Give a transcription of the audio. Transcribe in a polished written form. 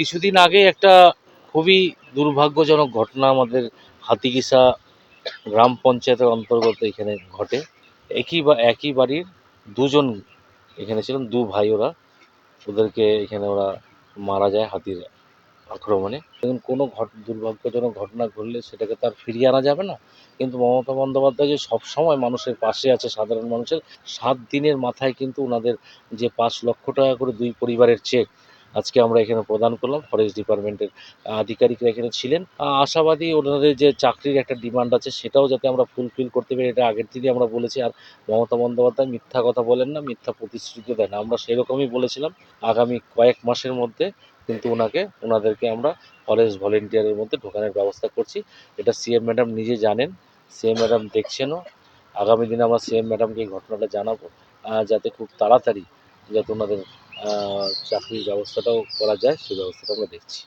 কিছুদিন আগে একটা খুবই দুর্ভাগ্যজনক ঘটনা আমাদের হাতিগিসা গ্রাম পঞ্চায়েতের অন্তর্গত এখানে ঘটে। একই বাড়ির দুজন এখানে ছিলেন, ভাই ওরা। ওদেরকে এখানে ওরা মারা যায় হাতির আক্রমণে। দেখুন, কোনো দুর্ভাগ্যজনক ঘটনা ঘটলে সেটাকে তো আর ফিরিয়ে আনা যাবে না। কিন্তু মমতা বন্দ্যোপাধ্যায় যে সবসময় মানুষের পাশে আছে, সাধারণ মানুষের, 7 দিনের মাথায় কিন্তু ওনাদের যে 5 লক্ষ টাকা করে 2 পরিবারের চেক আজকে আমরা এখানে প্রদান করলাম। ফরেস্ট ডিপার্টমেন্টের আধিকারিকরা এখানে ছিলেন। আশাবাদী ওনাদের যে চাকরির একটা ডিমান্ড আছে সেটাও যাতে আমরা ফুলফিল করতে পারি, এটা আগের থেকেই আমরা বলেছি। আর মমতা বন্দ্যোপাধ্যায় মিথ্যা কথা বলেন না, মিথ্যা প্রতিশ্রুতি দেন না। আমরা সেরকমই বলেছিলাম আগামী কয়েক মাসের মধ্যে কিন্তু ওনাদেরকে আমরা ফরেস্ট ভলেন্টিয়ারের মধ্যে ঢোকানোর ব্যবস্থা করছি। এটা সিএম ম্যাডাম নিজে জানেন, সিএম ম্যাডাম দেখছেনও। আগামী দিনে আমরা সিএম ম্যাডামকে এই ঘটনাটা জানাবো, যাতে খুব তাড়াতাড়ি যাতে ওনাদের চাকরির ব্যবস্থাটাও করা যায়, সেই ব্যবস্থাটা আমরা দেখছি।